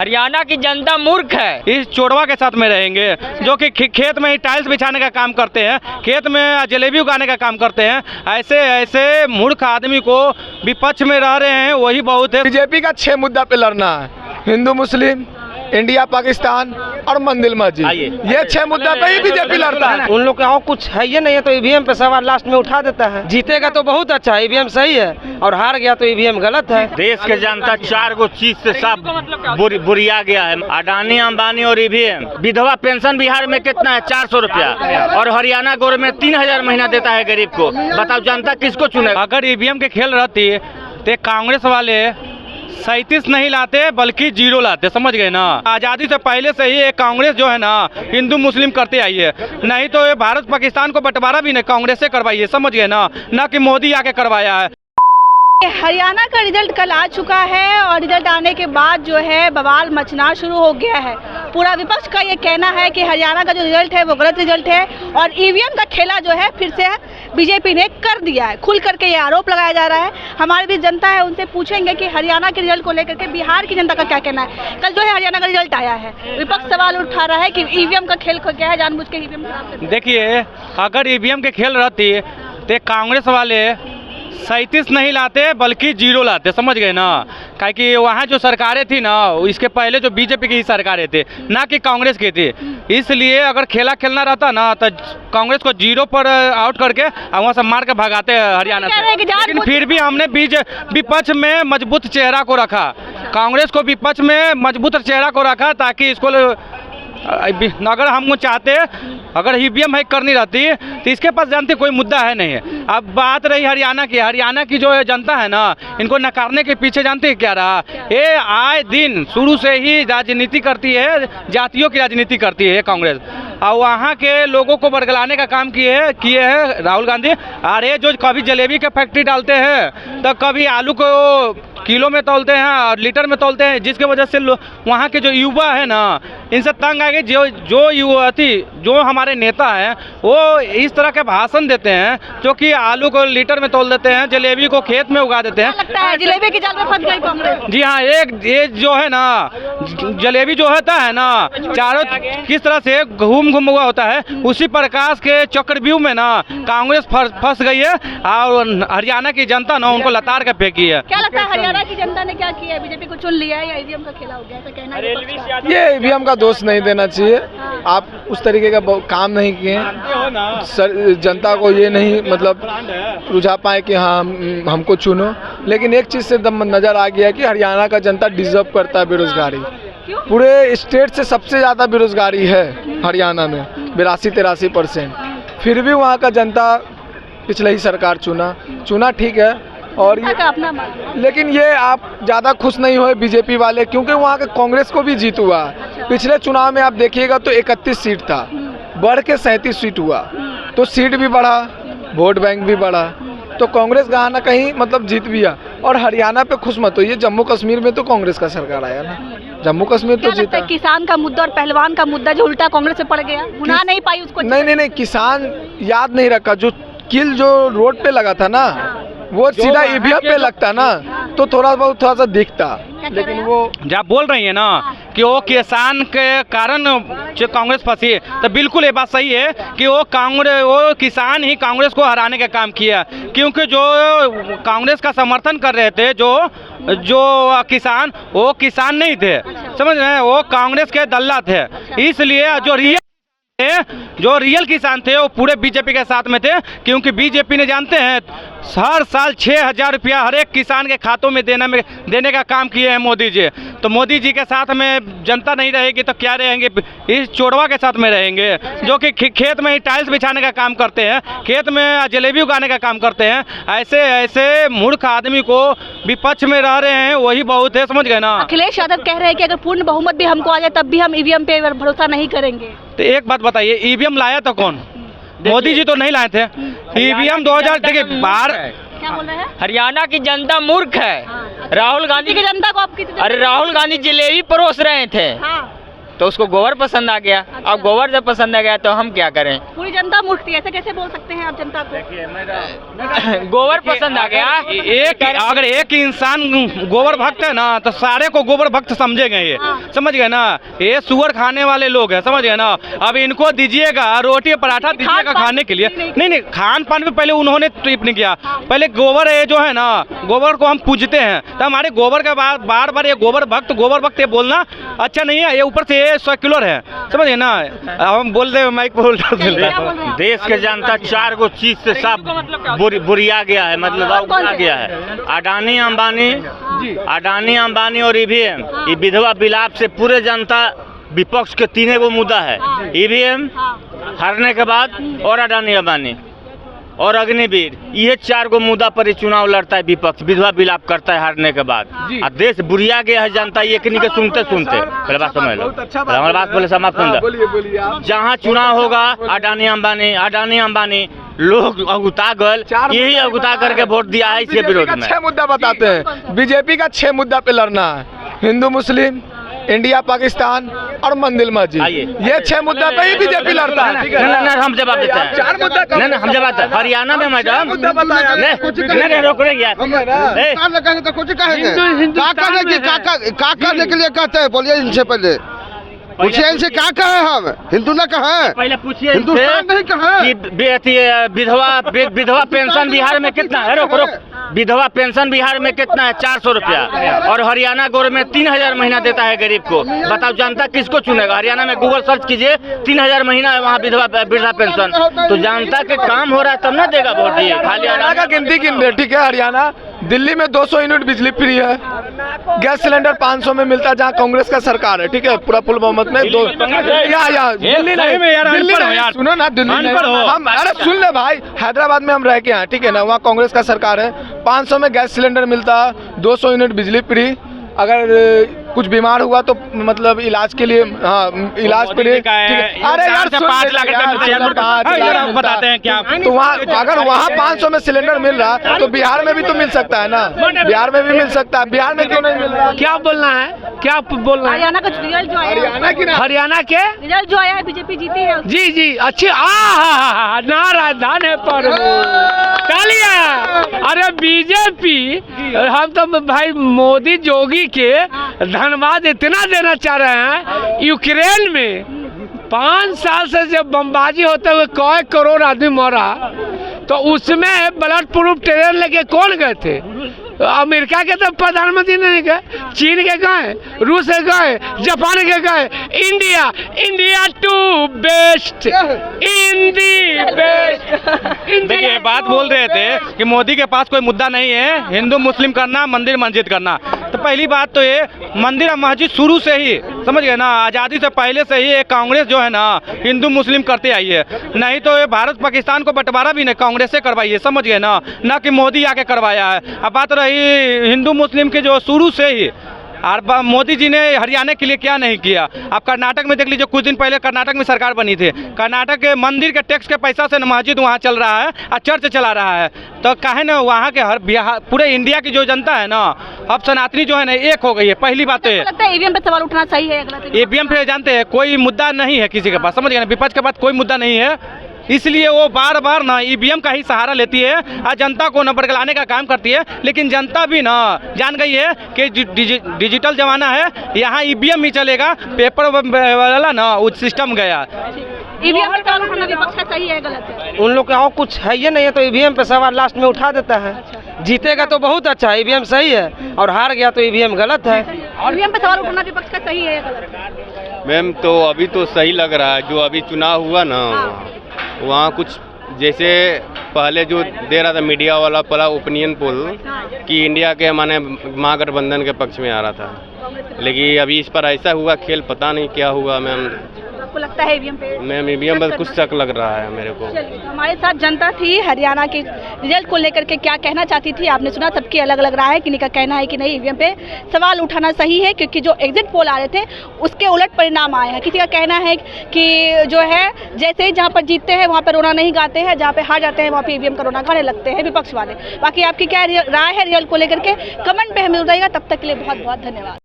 हरियाणा की जनता मूर्ख है। इस चोरवा के साथ में रहेंगे जो कि खेत में ही टाइल्स बिछाने का काम करते हैं, खेत में जलेबी उगाने का काम करते हैं। ऐसे ऐसे मूर्ख आदमी को विपक्ष में रह रहे हैं वही बहुत है। बीजेपी का 6 मुद्दा पे लड़ना है, हिंदू मुस्लिम, इंडिया पाकिस्तान और मंदिर मस्जिद, ये 6 मुद्दा पे ही बीजेपी लड़ता है। उन लोग का और कुछ है ये नहीं है तो ईवीएम पे सवाल लास्ट में उठा देता है। जीतेगा तो बहुत अच्छा है, ईवीएम सही है, और हार गया तो ईवीएम गलत है। देश के जनता 4 गो चीज से सब बुरिया गया है, अडानी अंबानी और ईवीएम। विधवा पेंशन बिहार में कितना है? 400 रुपया, और हरियाणा गवर्नमेंट 3000 महीना देता है गरीब को। बताओ जनता किसको चुने? अगर ईवीएम के खेल रहती तो कांग्रेस वाले 37 नहीं लाते बल्कि 0 लाते, समझ गए ना। आज़ादी से पहले से ही ये कांग्रेस जो है ना हिंदू मुस्लिम करते आई है, नहीं तो ये भारत पाकिस्तान को बंटवारा भी नहीं कांग्रेस से करवाई है, समझ गए ना कि मोदी आके करवाया है। हरियाणा का रिजल्ट कल आ चुका है और रिजल्ट आने के बाद जो है बवाल मचना शुरू हो गया है। पूरा विपक्ष का ये कहना है कि हरियाणा का जो रिजल्ट है वो गलत रिजल्ट है और ईवीएम का खेला जो है फिर से बीजेपी ने कर दिया है। खुल करके ये आरोप लगाया जा रहा है। हमारी भी जनता है, उनसे पूछेंगे कि हरियाणा के रिजल्ट को लेकर के बिहार की जनता का क्या कहना है। कल जो है हरियाणा का रिजल्ट आया है, विपक्ष सवाल उठा रहा है कि ईवीएम का खेल क्या है, जानबूझ के ईवीएम खराब। देखिए, अगर ईवीएम के खेल रहती तो कांग्रेस वाले 37 नहीं लाते बल्कि 0 लाते, समझ गए ना। काहे कि वहाँ जो सरकारें थी ना, इसके पहले जो बीजेपी की ही सरकारें थे, ना कि कांग्रेस की थी। इसलिए अगर खेला खेलना रहता ना तो कांग्रेस को 0 पर आउट करके वहाँ से मार के भगाते हरियाणा से। लेकिन फिर भी हमने विपक्ष में मजबूत चेहरा को रखा, कांग्रेस को विपक्ष में मजबूत चेहरा को रखा ताकि इसको अगर हम चाहते अगर ईवीएम है करनी रहती तो इसके पास जानते कोई मुद्दा है नहीं है। अब बात रही हरियाणा की जो जनता है ना, इनको नकारने के पीछे जानते हैं क्या रहा? ये आए दिन शुरू से ही राजनीति करती है, जातियों की राजनीति करती है कांग्रेस, और वहाँ के लोगों को बरगलाने का काम किए हैं राहुल गांधी। अरे जो कभी जलेबी के फैक्ट्री डालते हैं तो कभी आलू को किलो में तोलते हैं और लीटर में तोलते हैं, जिसके वजह से वहाँ के जो युवा है ना इनसे तंग आ गए। जो युवती जो हमारे नेता हैं वो इस तरह के भाषण देते हैं जो कि आलू को लीटर में तोल देते हैं, जलेबी को खेत में उगा देते हैं। लगता है जलेबी की जाल में फंस गई कांग्रेस। जी हाँ, ये जो है ना जलेबी जो होता है ना चारों किस तरह से घूम हुआ होता है, उसी प्रकाश के चक्रव्यूह में ना कांग्रेस फंस गई है और हरियाणा की जनता ना उनको लताड़ के फेंकी है। क्या लगता है हरियाणा की जनता ने क्या किया है? बीजेपी को चुन लिया है या ईवीएम का खेला हो गया, ऐसा कहना है? ये ईवीएम का दोष नहीं देना चाहिए, आप उस तरीके का काम नहीं किए, जनता को ये नहीं मतलब रुझा पाए कि हाँ हमको चुनो। लेकिन एक चीज़ से नज़र आ गया कि हरियाणा का जनता डिजर्व करता है बेरोजगारी। पूरे स्टेट से सबसे ज़्यादा बेरोजगारी है हरियाणा में, 82-83%। फिर भी वहाँ का जनता पिछले ही सरकार चुना ठीक है, और ये लेकिन ये आप ज़्यादा खुश नहीं हुए बीजेपी वाले, क्योंकि वहाँ के कांग्रेस को भी जीत हुआ। पिछले चुनाव में आप देखिएगा तो 31 सीट था, बढ़ के 37 सीट हुआ, तो सीट भी बढ़ा, वोट बैंक भी बढ़ा, तो कांग्रेस कहीं ना कहीं मतलब जीत भी आ। और हरियाणा पे खुश मत होइए, जम्मू कश्मीर में तो कांग्रेस का सरकार आया ना, जम्मू कश्मीर तो जीता। किसान का मुद्दा और पहलवान का मुद्दा जो उल्टा कांग्रेस से पड़ गया, भुना नहीं पाई उसको। नहीं, किसान याद नहीं रखा, जो किल जो रोड पे लगा था ना वो सीधा ईवीएम पे लगता ना तो थोड़ा सा दिखता। लेकिन वो जब बोल रही है ना कि वो किसान के कारण जो कांग्रेस फंसी, तो बिल्कुल ये बात सही है कि वो किसान ही कांग्रेस को हराने का काम किया, क्योंकि जो कांग्रेस का समर्थन कर रहे थे जो किसान, वो किसान नहीं थे, समझ रहे हैं, वो कांग्रेस के दल्ला थे। इसलिए जो रियल किसान थे वो पूरे बीजेपी के साथ में थे, क्योंकि बीजेपी ने जानते हैं हर साल 6000 रुपया हर एक किसान के खातों में देने का काम किए हैं मोदी जी। तो मोदी जी के साथ में जनता नहीं रहेगी तो क्या रहेंगे? इस चोरवा के साथ में रहेंगे जो कि खेत में ही टाइल्स बिछाने का काम करते हैं, खेत में जलेबी उगाने का काम करते हैं। ऐसे ऐसे मूर्ख आदमी को विपक्ष में रह रहे हैं वही बहुत है, समझ गए ना। अखिलेश यादव कह रहे हैं कि अगर पूर्ण बहुमत भी हमको आ जाए तब भी हम ईवीएम पे भरोसा नहीं करेंगे। तो एक बात बताइए, ईवीएम लाया तो कौन? मोदी जी तो नहीं लाए थे ईवीएम। 2000 देखिए बाहर क्या बोल रहे हैं? हरियाणा की जनता मूर्ख है। राहुल गांधी की जनता को आप कितने? अरे राहुल गांधी जलेबी परोस रहे थे, तो उसको गोबर पसंद आ गया। अब गोबर जब पसंद आ गया तो हम क्या करें? पूरी जनता मूर्ख थी, ऐसे कैसे बोल सकते हैं आप जनता को? गोबर पसंद आ गया। अगर एक इंसान गोबर भक्त है ना तो सारे को गोबर भक्त समझेंगे ये, समझ गए ना। ये सुअर खाने वाले लोग हैं, समझ गए ना। अब इनको दीजिएगा रोटी पराठा दीजिएगा खाने के लिए, नहीं खान पान में पहले उन्होंने ट्रिप नहीं किया। पहले गोबर है जो है ना, गोबर को हम पूजते हैं, तो हमारे गोबर के बाद बार बार ये गोबर भक्त ये बोलना अच्छा नहीं है। ये ऊपर से ये सेक्युलर है, समझ गए ना। हम बोल रहे माइक पर देश के जनता 4 गो चीज से साफ बुरिया गया है, मतलब अवगुणा गया है। अडानी अंबानी और ईवीएम, ये विधवा विलाप से पूरे जनता विपक्ष के 3 गो मुद्दा है। ईवीएम हारने के बाद और अडानी अंबानी और अग्निवीर, ये 4 गो मुद्दा पर ही चुनाव लड़ता है विपक्ष, विधवा विलाप करता है हारने के बाद। और देश बुरिया गया है जनता, ये के सुनते पहले बात समझ लो, हमारी बात पहले समाप्त सुन। जहाँ चुनाव होगा अडानी अंबानी लोग अगुता गल, यही अगुता करके वोट दिया है इसके विरोध में। 6 मुद्दा बताते हैं। बीजेपी का 6 मुद्दा पे लड़ना है, हिंदू मुस्लिम, इंडिया पाकिस्तान और मंदिर मस्जिद, ये 6 मुद्दा पे ही बीजेपी लड़ता है। नहीं हम जवाब देते हैं। 4 मुद्दा नहीं हम जवाब देते हैं। हरियाणा में मैडम मुद्दा बताया नहीं रोक रहे यार, तो कुछ कहेंगे का करने के लिए कहते हैं, बोलिए इनसे पहले पूछिए इनसे क्या कहे, हम हिंदू न कहे, पहले पूछिए हिंदुस्तान नहीं कहे। विधवा पेंशन बिहार में कितना है? रोक विधवा पेंशन बिहार में कितना है? 400 रुपया, और हरियाणा गवर्नमेंट 3000 महीना देता है गरीब को। बताओ जनता किसको चुनेगा? हरियाणा में गूगल सर्च कीजिए, 3000 महीना है वहाँ वृद्धा पेंशन। तो जनता के काम हो रहा है तब ना देगा वोट। ये खाली हरियाणा का गिनती गिन रहे, ठीक है। हरियाणा दिल्ली में 200 यूनिट बिजली फ्री है, गैस सिलेंडर 500 में मिलता है जहाँ कांग्रेस का सरकार है, ठीक है। पूरा फुल बहुमत में दिल्ली नहीं, सुनो ना, दिल्ली नहीं। हम अरे सुन ले भाई, हैदराबाद में हम रह के हैं, ठीक है ना, वहाँ कांग्रेस का सरकार है। 500 में गैस सिलेंडर मिलता है, 200 यूनिट बिजली फ्री। अगर कुछ बीमार हुआ तो मतलब इलाज के लिए, हाँ इलाज के लिए, अरे यार 5 लाख बताते हैं क्या। तो वहाँ अगर वहाँ 500 में सिलेंडर मिल रहा है तो बिहार में भी तो मिल सकता है ना, बिहार में भी मिल सकता है। बिहार में क्यों नहीं मिल रहा? क्या बोलना है, क्या बोलना है? हरियाणा का रिजल्ट जो आया, हरियाणा के रिजल्ट जो आया है, बीजेपी जीती है। जी अच्छी नारायण है पर तालियां। अरे बीजेपी, हम तो भाई मोदी जोगी के धन्यवाद इतना देना चाह रहे हैं। यूक्रेन में 5 साल से जब बमबाजी होते हुए कई करोड़ आदमी मरा, तो उसमें ब्लड प्रूफ ट्रेन लेके कौन गए थे? अमेरिका के तो प्रधानमंत्री नहीं गए, चीन के गए, रूस के गए, जापान के गए, India to best in the best. देखिए बात बोल रहे थे कि मोदी के पास कोई मुद्दा नहीं है, हिंदू मुस्लिम करना, मंदिर मस्जिद करना। तो पहली बात तो ये मंदिर और मस्जिद शुरू से ही, समझ गए ना, आज़ादी से पहले से ही कांग्रेस जो है ना हिंदू मुस्लिम करते आई है। नहीं तो ये भारत पाकिस्तान को बंटवारा भी नहीं कांग्रेस से करवाई है, समझ गए ना कि मोदी आके करवाया है। अब बात रही हिंदू मुस्लिम के जो शुरू से ही, और मोदी जी ने हरियाणा के लिए क्या नहीं किया। आप कर्नाटक में देख लीजिए, कुछ दिन पहले कर्नाटक में सरकार बनी थी, कर्नाटक के मंदिर के टैक्स के पैसा से मस्जिद वहाँ चल रहा है और चर्च चला रहा है। तो काहे ना वहाँ के हर बिहार, पूरे इंडिया की जो जनता है ना, अब सनातनी जो है ना एक हो गई है। पहली बात तो लगता है ईवीएम पे सवाल उठना सही है, गलत है? ईवीएम पे जानते हैं कोई मुद्दा नहीं है किसी के पास, समझ गए ना, विपक्ष के पास कोई मुद्दा नहीं है, इसलिए वो बार बार ना ईवीएम का ही सहारा लेती है और जनता को न बरगलाने का काम करती है। लेकिन जनता भी ना जान गई है कि डिजिटल जमाना है, यहाँ ईवीएम ही चलेगा, पेपर वाला ना वो सिस्टम गया। ईवीएम पे सवाल उठाना विपक्ष का सही है, गलत है? उन लोग का और कुछ है ये नहीं है, तो ईवीएम पे सवाल लास्ट में उठा देता है। जीतेगा तो बहुत अच्छा है, ईवीएम सही है, और हार गया तो ईवीएम गलत है। ईवीएम पे सवाल उठाना विपक्ष का सही है या गलत है? मैम तो अभी तो सही लग रहा है, जो अभी चुनाव हुआ ना वहाँ कुछ जैसे पहले जो दे रहा था मीडिया वाला पहला ओपिनियन पोल कि इंडिया के माने महागठबंधन के पक्ष में आ रहा था, लेकिन अभी इस पर ऐसा हुआ खेल, पता नहीं क्या हुआ मैम। आपको लगता है ईवीएम पे? मैम ईवीएम पर कुछ शक लग रहा है मेरे को। हमारे साथ जनता थी, हरियाणा के रिजल्ट को लेकर के क्या कहना चाहती थी आपने सुना। सबकी अलग अलग राय है, किसी का कहना है कि नहीं ईवीएम पे सवाल उठाना सही है क्योंकि जो एग्जिट पोल आ रहे थे उसके उलट परिणाम आए हैं। किसी का कहना है कि जो है जैसे ही जहाँ पर जीतते हैं वहाँ पर रोना नहीं गाते हैं, जहाँ पे हार जाते हैं वहाँ पे ईवीएम का रोना गाने लगते हैं विपक्ष वाले। बाकी आपकी क्या राय है रिजल्ट को लेकर के, कमेंट पे हमें बताइएगा। तब तक के लिए बहुत बहुत धन्यवाद।